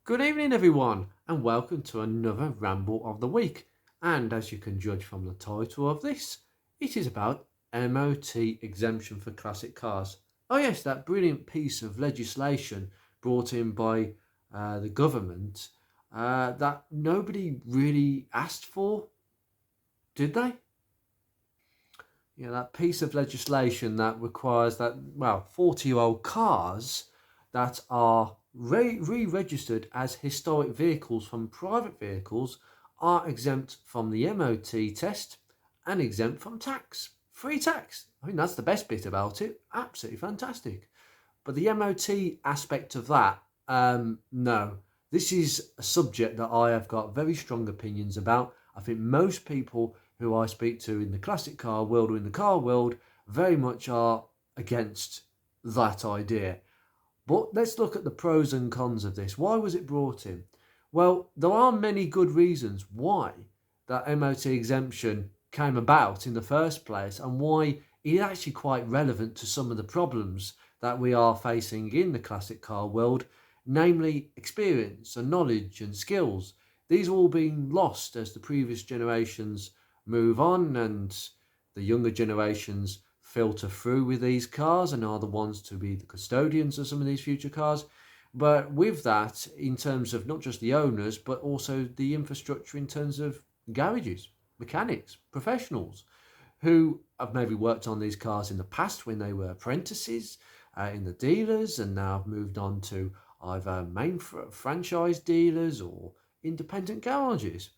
Good evening, everyone, and welcome to another Ramble of the Week. And as you can judge from the title of this, it is about MOT exemption for classic cars. Oh, yes, that brilliant piece of legislation brought in by the government that nobody really asked for, did they? That piece of legislation that requires that, 40-year-old cars that are re-registered as historic vehicles from private vehicles are exempt from the MOT test and exempt from tax. Free tax. I think that's the best bit about it. Absolutely fantastic. But the MOT aspect of that, no. This is a subject that I have got very strong opinions about. I think most people who I speak to in the classic car world or in the car world very much are against that idea. But let's look at the pros and cons of this. Why was it brought in? Well, there are many good reasons why that MOT exemption came about in the first place and why it is actually quite relevant to some of the problems that we are facing in the classic car world, namely experience and knowledge and skills. These are all being lost as the previous generations move on and the younger generations filter through with these cars and are the ones to be the custodians of some of these future cars. But with that, in terms of not just the owners, but also the infrastructure in terms of garages, mechanics, professionals who have maybe worked on these cars in the past when they were apprentices in the dealers and now have moved on to either main franchise dealers or independent garages.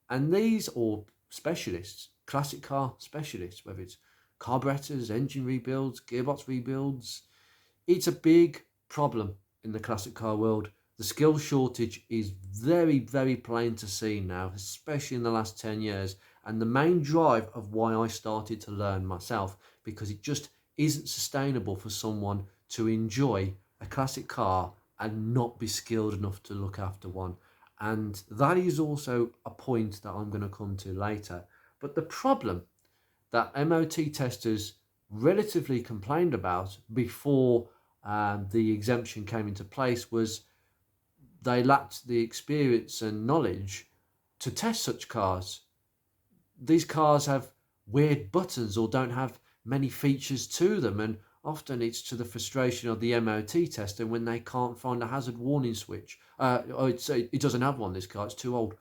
And these, or specialists, classic car specialists, whether it's carburetors, engine rebuilds, gearbox rebuilds, it's a big problem in the classic car world. The skill shortage is very, very plain to see now, especially in the last 10 years. And the main drive of why I started to learn myself, because it just isn't sustainable for someone to enjoy a classic car and not be skilled enough to look after one. And that is also a point that I'm going to come to later. But the problem that MOT testers relatively complained about before the exemption came into place was they lacked the experience and knowledge to test such cars. These cars have weird buttons or don't have many features to them, and often it's to the frustration of the MOT tester when they can't find a hazard warning switch. It doesn't have one, this car, it's too old.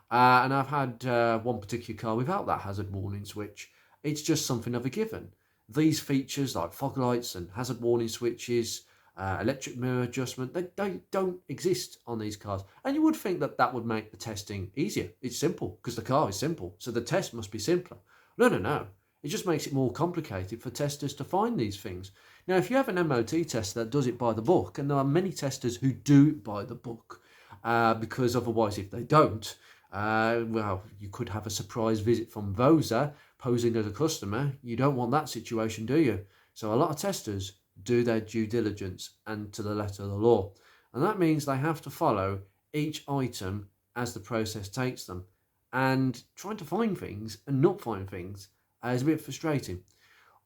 And I've had one particular car without that hazard warning switch. It's just something of a given. These features like fog lights and hazard warning switches, electric mirror adjustment, they don't exist on these cars. And you would think that that would make the testing easier. It's simple because the car is simple, so the test must be simpler. No. It just makes it more complicated for testers to find these things. Now, if you have an MOT tester that does it by the book, and there are many testers who do it by the book, because otherwise if they don't, you could have a surprise visit from Vosa posing as a customer. You don't want that situation, do you? So a lot of testers do their due diligence and to the letter of the law. And that means they have to follow each item as the process takes them. And trying to find things and not find things is a bit frustrating.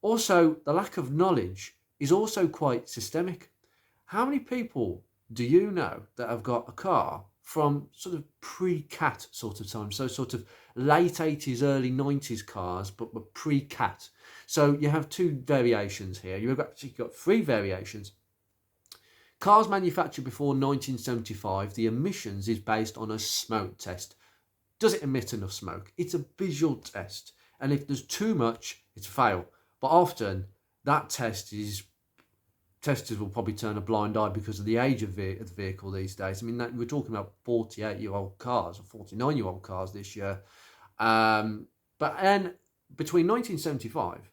Also, the lack of knowledge is also quite systemic. How many people do you know that have got a car from sort of pre-CAT sort of time, so sort of late 80s, early 90s cars, but were pre-CAT? So you have two variations here. You've actually got three variations. Cars manufactured before 1975, the emissions is based on a smoke test. Does it emit enough smoke? It's a visual test. And if there's too much, it's a fail. But often that testers will probably turn a blind eye because of the age of the vehicle these days. I mean, we're talking about 48-year-old cars or 49-year-old cars this year. But then between 1975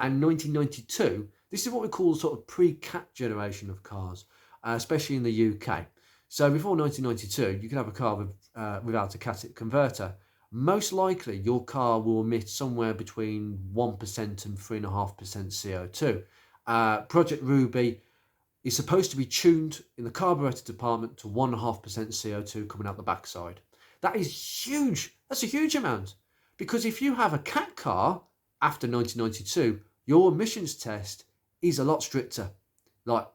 and 1992, this is what we call sort of pre-CAT generation of cars, especially in the UK. So before 1992, you could have a car without a catalytic converter. Most likely, your car will emit somewhere between 1% and 3.5% CO2. Project Ruby is supposed to be tuned in the carburetor department to 1.5% CO2 coming out the backside. That is huge. That's a huge amount. Because if you have a CAT car after 1992, your emissions test is a lot stricter, like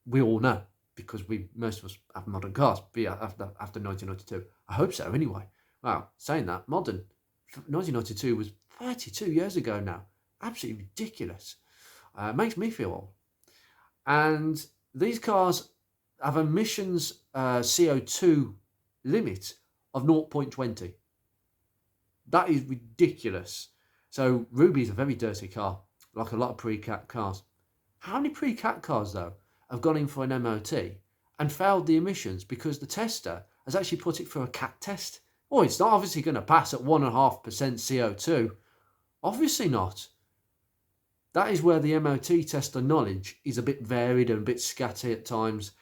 we all know. because most of us have modern cars, be it after 1992. I hope so anyway. Wow, saying that, 1992 was 32 years ago now. Absolutely ridiculous. Makes me feel old. And these cars have emissions CO2 limit of 0.20. That is ridiculous. So Ruby is a very dirty car, like a lot of pre-cat cars. How many pre-cat cars, though, have gone in for an MOT and failed the emissions because the tester has actually put it through a cat test? Oh, it's not obviously going to pass at 1.5% CO2. Obviously not. That is where the MOT tester knowledge is a bit varied and a bit scatty at times.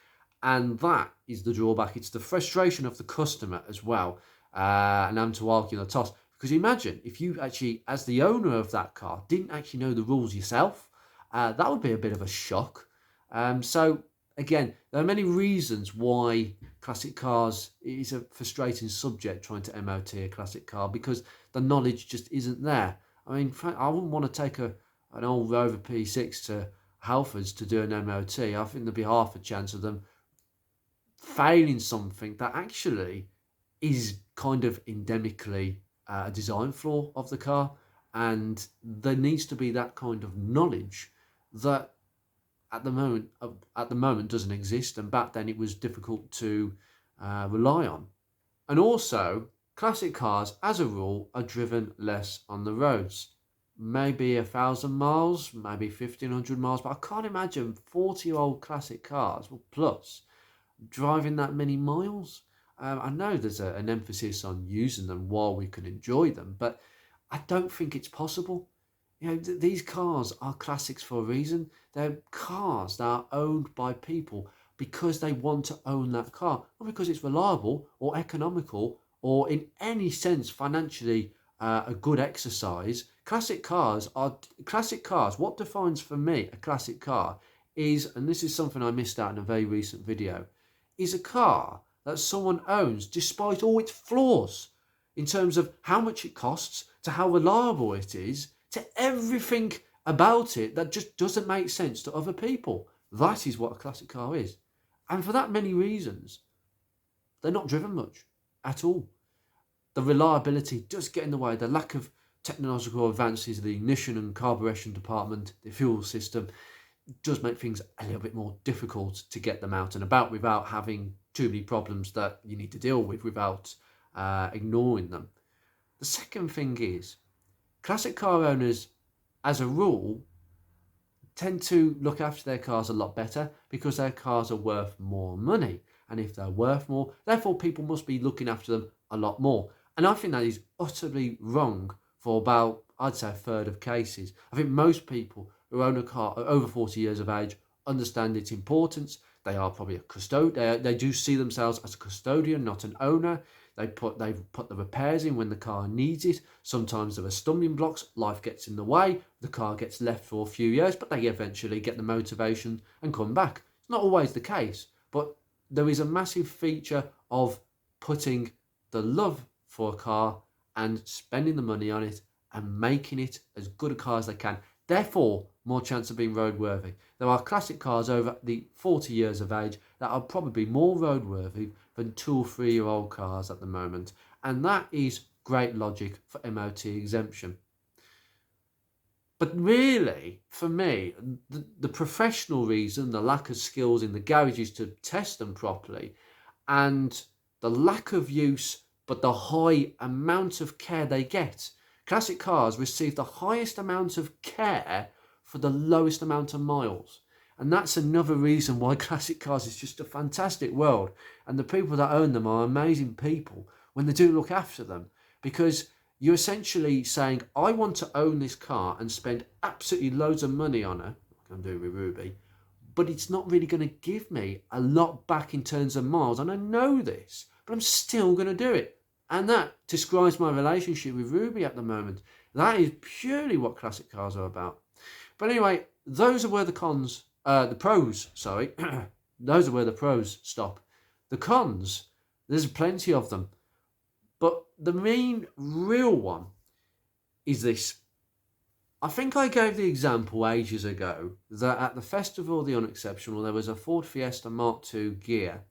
And that is the drawback. It's the frustration of the customer as well. And I'm to argue the toss. Because imagine if you actually, as the owner of that car, didn't actually know the rules yourself. That would be a bit of a shock. So again, there are many reasons why classic cars is a frustrating subject trying to MOT a classic car, because the knowledge just isn't there. I mean, I wouldn't want to take an old Rover P6 to Halfords to do an MOT. I think there'd be half a chance of them failing something that actually is kind of endemically a design flaw of the car, and there needs to be that kind of knowledge that at the moment doesn't exist, and back then it was difficult to rely on. And also, classic cars as a rule are driven less on the roads, maybe 1,000 miles, maybe 1,500 miles, but I can't imagine 40-year-old classic cars, well, plus driving that many miles. I know there's an emphasis on using them while we can enjoy them, but I don't think it's possible. You know, these cars are classics for a reason. They're cars that are owned by people because they want to own that car, not because it's reliable or economical or in any sense financially a good exercise. Classic cars are classic cars. What defines for me a classic car is, and this is something I missed out in a very recent video, is a car that someone owns despite all its flaws in terms of how much it costs, to how reliable it is, to everything about it that just doesn't make sense to other people. That is what a classic car is. And for that many reasons, they're not driven much at all. The reliability does get in the way. The lack of technological advances, the ignition and carburation department, the fuel system, does make things a little bit more difficult to get them out and about without having too many problems that you need to deal with without ignoring them. The second thing is, classic car owners, as a rule, tend to look after their cars a lot better because their cars are worth more money. And if they're worth more, therefore people must be looking after them a lot more. And I think that is utterly wrong for about, I'd say, a third of cases. I think most people who own a car are over 40 years of age understand its importance. They are probably a custodian. They do see themselves as a custodian, not an owner. They've put the repairs in when the car needs it. Sometimes there are stumbling blocks. Life gets in the way. The car gets left for a few years, but they eventually get the motivation and come back. It's not always the case, but there is a massive feature of putting the love for a car and spending the money on it and making it as good a car as they can. Therefore, more chance of being roadworthy. There are classic cars over the 40 years of age that are probably more roadworthy than 2 or 3-year-old cars at the moment. And that is great logic for MOT exemption. But really, for me, the professional reason, the lack of skills in the garages to test them properly, and the lack of use, but the high amount of care they get. Classic cars receive the highest amount of care for the lowest amount of miles. And that's another reason why classic cars is just a fantastic world. And the people that own them are amazing people when they do look after them. Because you're essentially saying, I want to own this car and spend absolutely loads of money on it, like I'm doing with Ruby, but it's not really going to give me a lot back in terms of miles. And I know this, but I'm still going to do it. And that describes my relationship with Ruby at the moment. That is purely what classic cars are about. But anyway, those are where the pros stop. The cons, there's plenty of them. But the main real one is this. I think I gave the example ages ago that at the Festival of the Unexceptional, there was a Ford Fiesta Mark II Gear.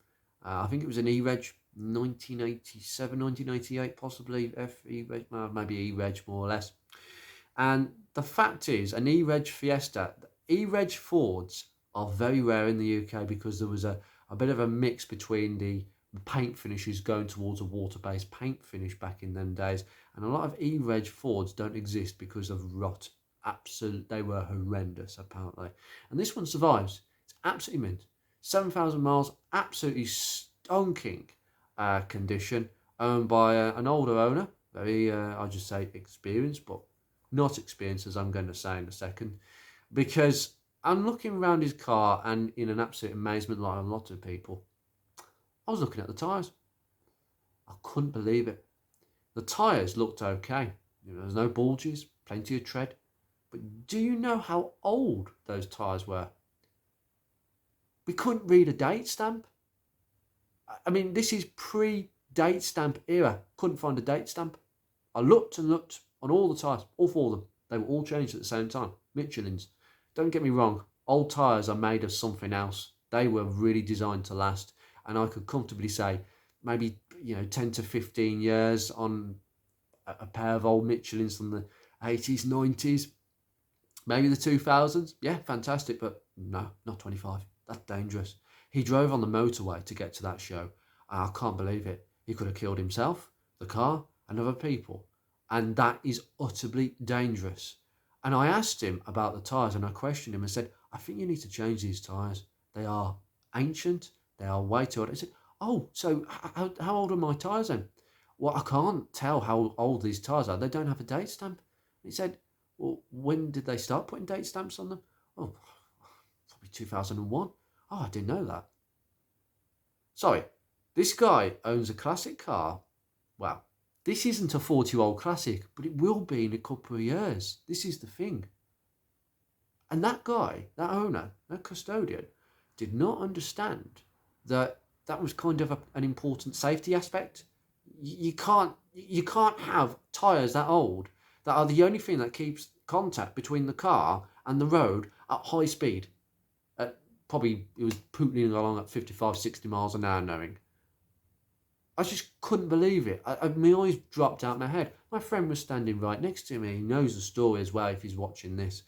I think it was an E-Reg 1987, 1988, possibly F-E-Reg, maybe E-Reg more or less. And the fact is, an E-Reg Fiesta, E-Reg Fords are very rare in the UK because there was a bit of a mix between the paint finishes going towards a water-based paint finish back in them days. And a lot of E-Reg Fords don't exist because of rot. They were horrendous, apparently. And this one survives. It's absolutely mint. 7,000 miles, absolutely stonking condition, owned by an older owner. Very, I'll just say experienced, but not experienced, as I'm going to say in a second, because I'm looking around his car and in an absolute amazement, like a lot of people, I was looking at the tyres. I couldn't believe it. The tyres looked okay. There's no bulges, plenty of tread. But do you know how old those tyres were? We couldn't read a date stamp. I mean, this is pre-date stamp era. Couldn't find a date stamp. I looked and looked on all the tyres, all four of them. They were all changed at the same time. Michelin's. Don't get me wrong, old tyres are made of something else. They were really designed to last. And I could comfortably say maybe 10 to 15 years on a pair of old Michelin's from the 80s, 90s, maybe the 2000s. Yeah, fantastic, but no, not 25. That's dangerous. He drove on the motorway to get to that show. I can't believe it. He could have killed himself, the car, and other people. And that is utterly dangerous. And I asked him about the tyres, and I questioned him and said, I think you need to change these tyres. They are ancient. They are way too old. He said, oh, so how old are my tyres then? Well, I can't tell how old these tyres are. They don't have a date stamp. He said, well, when did they start putting date stamps on them? Oh, probably 2001. Oh, I didn't know that. Sorry, this guy owns a classic car. Well, this isn't a 40-year-old classic, but it will be in a couple of years. This is the thing. And that guy, that owner, that custodian, did not understand that that was kind of an important safety aspect. You can't have tyres that old that are the only thing that keeps contact between the car and the road at high speed. Probably it was pootling along at 55, 60 miles an hour knowing. I just couldn't believe it. My eyes dropped out my head. My friend was standing right next to me. He knows the story as well if he's watching this.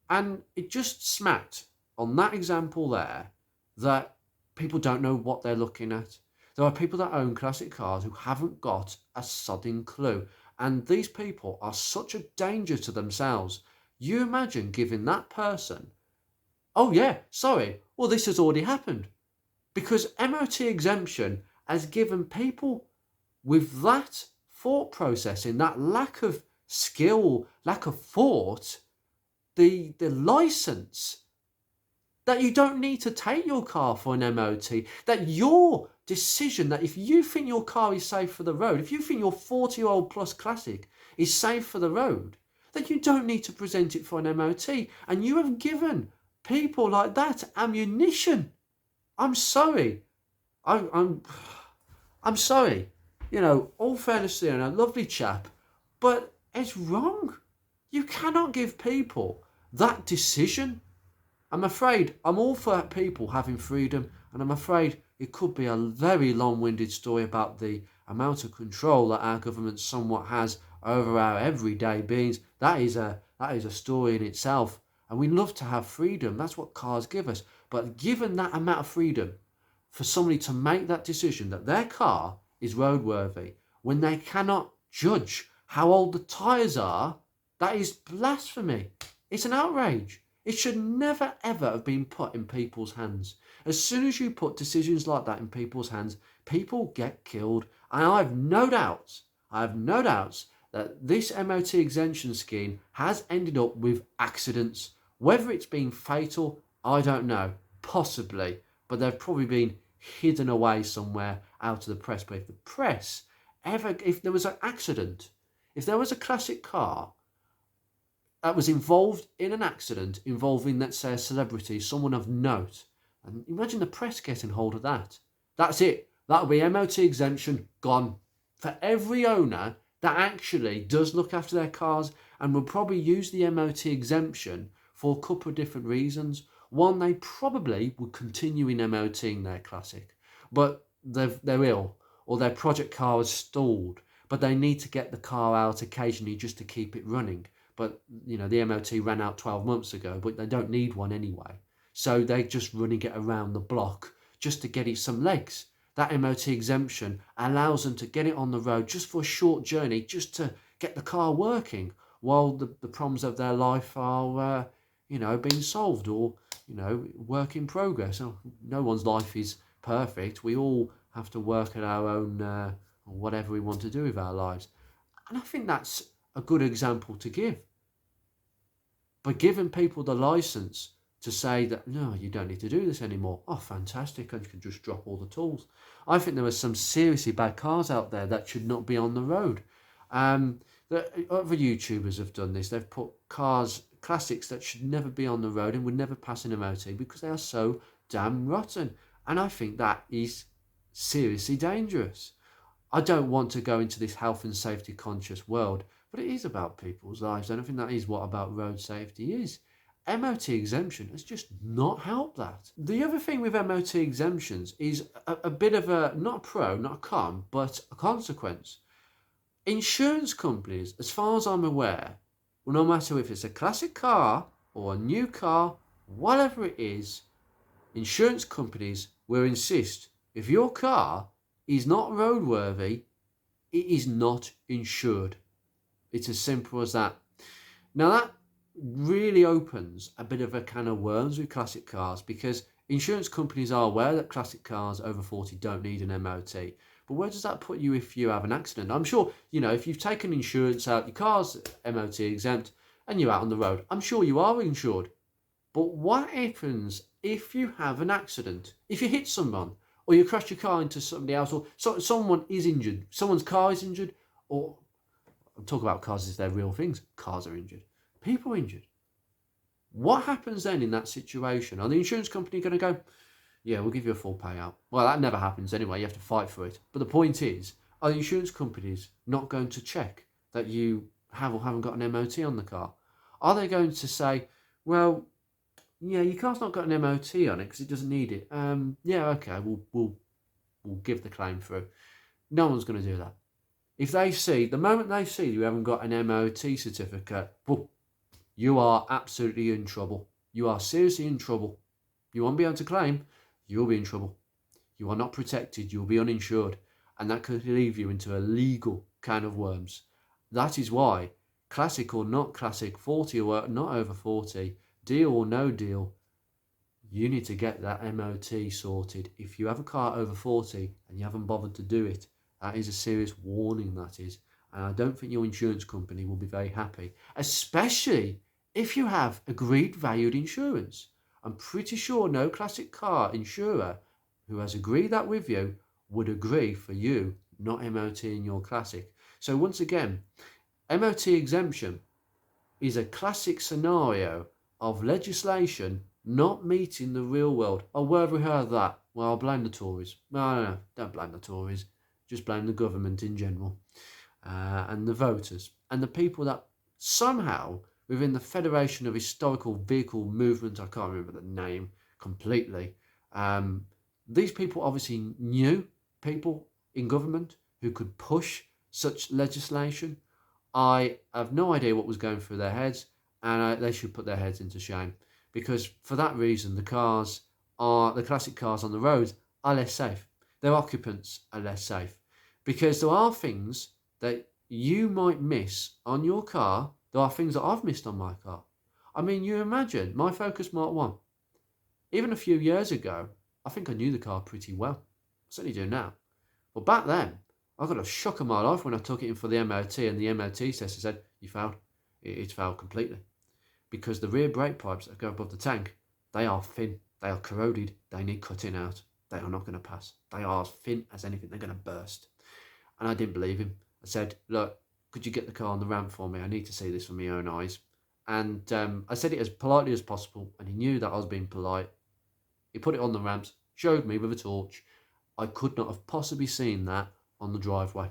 And it just smacked on that example there that people don't know what they're looking at. There are people that own classic cars who haven't got a sodding clue. And these people are such a danger to themselves. You imagine giving that person, oh yeah, sorry, well this has already happened. Because MOT exemption has given people with that thought processing, that lack of skill, lack of thought, the license that you don't need to take your car for an MOT, that your decision that if you think your car is safe for the road, if you think your 40-year-old plus classic is safe for the road, that you don't need to present it for an MOT. And you have given people like that ammunition. I'm sorry. I'm sorry. All fairness to him, a lovely chap, but it's wrong. You cannot give people that decision. I'm afraid I'm all for people having freedom, and I'm afraid it could be a very long-winded story about the amount of control that our government somewhat has over our everyday beings. That is a story in itself, and we love to have freedom. That's what cars give us. But given that amount of freedom, for somebody to make that decision that their car is roadworthy when they cannot judge how old the tyres are, that is blasphemy. It's an outrage. It should never ever have been put in people's hands. As soon as you put decisions like that in people's hands, people get killed. And I have no doubts that this MOT exemption scheme has ended up with accidents. Whether it's been fatal, I don't know. Possibly. But they've probably been hidden away somewhere out of the press. But if there was an accident, if there was a classic car that was involved in an accident involving, let's say, a celebrity, someone of note, and imagine the press getting hold of that. That's it. That'll be MOT exemption gone. For every owner that actually does look after their cars and will probably use the MOT exemption for a couple of different reasons. One, they probably would continue in MOTing their Classic, but they're ill or their project car is stalled, but they need to get the car out occasionally just to keep it running. But, the MOT ran out 12 months ago, but they don't need one anyway. So they're just running it around the block just to get it some legs. That MOT exemption allows them to get it on the road just for a short journey, just to get the car working while the problems of their life are, being solved or, work in progress. No one's life is perfect. We all have to work at our own, whatever we want to do with our lives. And I think that's a good example to give. By giving people the license to say that, no, you don't need to do this anymore. Oh, fantastic, and you can just drop all the tools. I think there are some seriously bad cars out there that should not be on the road. The other YouTubers have done this. They've put classics that should never be on the road and would never pass an MOT because they are so damn rotten. And I think that is seriously dangerous. I don't want to go into this health and safety conscious world, but it is about people's lives. And I think that is what about road safety is. MOT exemption has just not helped that. The other thing with MOT exemptions is a bit of a, not a pro, not a con, but a consequence. Insurance companies, as far as I'm aware, well, no matter if it's a classic car or a new car, whatever it is, insurance companies will insist if your car is not roadworthy, it is not insured. It's as simple as that. Now that really opens a bit of a can of worms with classic cars because insurance companies are aware that classic cars over 40 don't need an MOT. But where does that put you if you have an accident? I'm sure, if you've taken insurance out, your car's MOT exempt and you're out on the road, I'm sure you are insured. But what happens if you have an accident? If you hit someone or you crash your car into somebody else or someone is injured, someone's car is injured, or I'm talking about cars as they're real things, cars are injured. People injured. What happens then in that situation? Are the insurance company going to go, yeah, we'll give you a full payout? Well, that never happens anyway. You have to fight for it. But the point is, are the insurance companies not going to check that you have or haven't got an MOT on the car? Are they going to say, well, yeah, your car's not got an MOT on it because it doesn't need it. Yeah, okay, we'll give the claim through. No one's going to do that. If they see, the moment they see you haven't got an MOT certificate, well, you are absolutely in trouble. You are seriously in trouble. You won't be able to claim, you'll be in trouble. You are not protected, you'll be uninsured. And that could leave you into a legal can of worms. That is why, classic or not classic, 40 or not over 40, deal or no deal, you need to get that MOT sorted. If you have a car over 40 and you haven't bothered to do it, that is a serious warning, that is. And I don't think your insurance company will be very happy, especially if you have agreed valued insurance. I'm pretty sure no classic car insurer who has agreed that with you would agree for you not MOT in your classic. So once again, MOT exemption is a classic scenario of legislation not meeting the real world. Oh, where have we heard that? Well, I'll blame the Tories. No, don't blame the Tories. Just blame the government in general and the voters and the people that somehow within the Federation of Historical Vehicle Movement, I can't remember the name completely, these people obviously knew people in government who could push such legislation. I have no idea what was going through their heads, and they should put their heads into shame because for that reason the classic cars on the roads are less safe. Their occupants are less safe because there are things that you might miss on your car. There are things that I've missed on my car. I mean, you imagine my Focus Mark 1. Even a few years ago, I think I knew the car pretty well. I certainly do now. But back then, I got a shock of my life when I took it in for the MOT and the MOT tester said, you failed. It's failed completely. Because the rear brake pipes that go above the tank, they are thin. They are corroded. They need cutting out. They are not going to pass. They are as thin as anything. They're going to burst. And I didn't believe him. I said, look, could you get the car on the ramp for me? I need to see this with my own eyes. And I said it as politely as possible, and he knew that I was being polite. He put it on the ramps, showed me with a torch. I could not have possibly seen that on the driveway.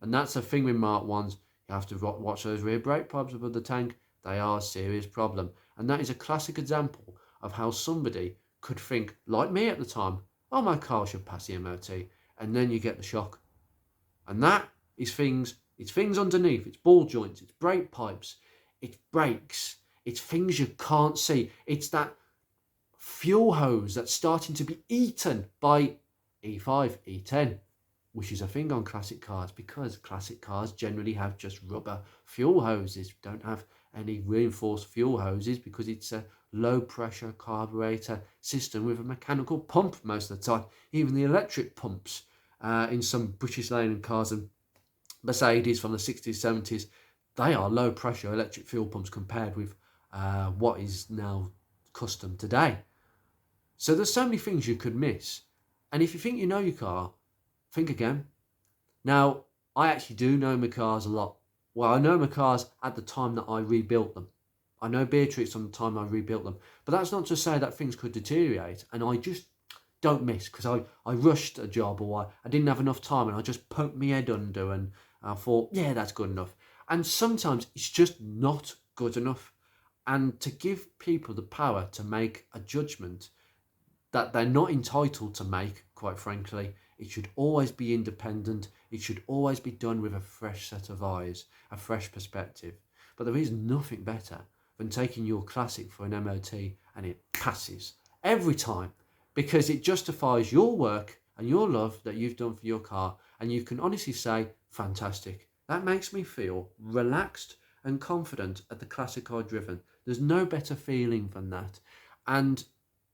And that's the thing with Mark 1s. You have to watch those rear brake pipes above the tank. They are a serious problem. And that is a classic example of how somebody could think, like me at the time, oh, my car should pass the MOT. And then you get the shock. And that is things, it's things underneath. It's ball joints, it's brake pipes, it's brakes, it's things you can't see. It's that fuel hose that's starting to be eaten by E5, E10, which is a thing on classic cars because classic cars generally have just rubber fuel hoses, don't have any reinforced fuel hoses because it's a low pressure carburetor system with a mechanical pump most of the time. Even the electric pumps in some British Leyland cars and Mercedes from the 60s, 70s, they are low pressure electric fuel pumps compared with what is now custom today. So there's so many things you could miss. And if you think you know your car, think again. Now, I actually do know my cars a lot. Well, I know my cars at the time that I rebuilt them. I know Beatrix on the time I rebuilt them. But that's not to say that things could deteriorate. And I just don't miss because I rushed a job or I didn't have enough time and I just poked my head under and I thought, yeah, that's good enough. And sometimes it's just not good enough. And to give people the power to make a judgment that they're not entitled to make, quite frankly, it should always be independent. It should always be done with a fresh set of eyes, a fresh perspective. But there is nothing better than taking your classic for an MOT and it passes every time because it justifies your work and your love that you've done for your car. And you can honestly say, fantastic. That makes me feel relaxed and confident at the classic I've driven. There's no better feeling than that. And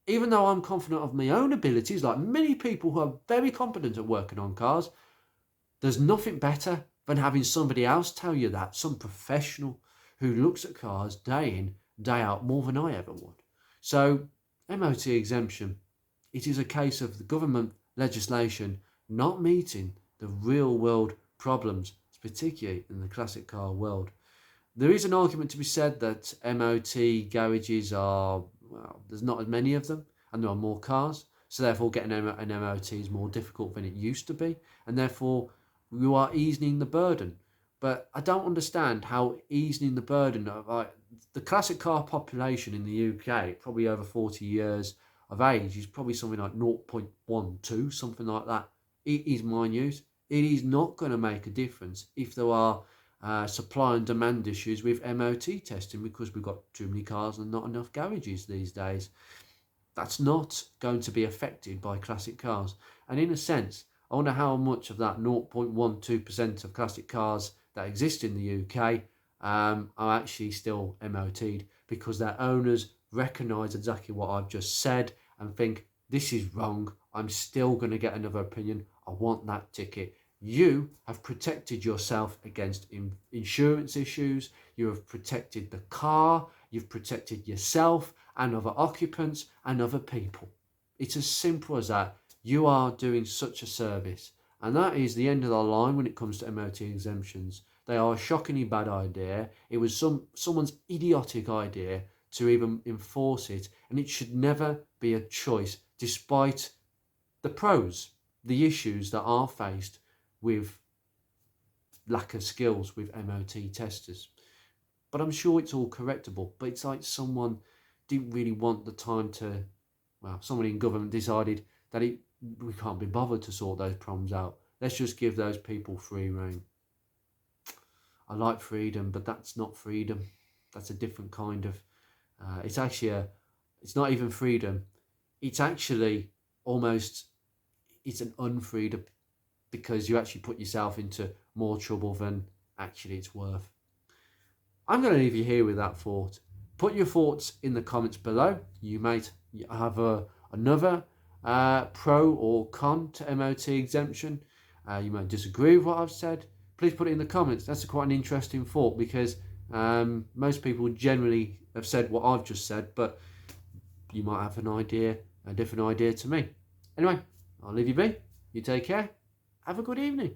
even though I'm confident of my own abilities, like many people who are very competent at working on cars, there's nothing better than having somebody else tell you that, some professional who looks at cars day in, day out, more than I ever would. So, MOT exemption, it is a case of the government legislation not meeting the real world problems, particularly in the classic car world. There is an argument to be said that MOT garages are, well, there's not as many of them and there are more cars, so therefore getting an MOT is more difficult than it used to be, and therefore you are easing the burden. But I don't understand how easing the burden of the classic car population in the UK, probably over 40 years of age, is probably something like 0.12, something like that. It is minute. It is not going to make a difference if there are supply and demand issues with MOT testing because we've got too many cars and not enough garages these days. That's not going to be affected by classic cars. And in a sense, I wonder how much of that 0.12% of classic cars that exist in the UK are actually still MOT'd because their owners recognise exactly what I've just said and think, this is wrong, I'm still going to get another opinion, I want that ticket. You have protected yourself against insurance issues, you have protected the car, you've protected yourself and other occupants and other people. It's as simple as that. You are doing such a service. And that is the end of the line when it comes to MOT exemptions. They are a shockingly bad idea. It was someone's idiotic idea to even enforce it. And it should never be a choice, despite the pros, the issues that are faced with lack of skills with MOT testers. But I'm sure it's all correctable. But it's like someone didn't really want the time to, well, someone in government decided that we can't be bothered to sort those problems out. Let's just give those people free rein. I like freedom, but that's not freedom. That's a different kind of, it's actually it's not even freedom. It's actually almost, it's an unfreedom because you actually put yourself into more trouble than actually it's worth. I'm going to leave you here with that thought. Put your thoughts in the comments below. You might have another pro or con to MOT exemption. You might disagree with what I've said. Please put it in the comments. That's quite an interesting thought because most people generally have said what I've just said, but you might have an idea, a different idea to me. Anyway, I'll leave you be. You take care. Have a good evening.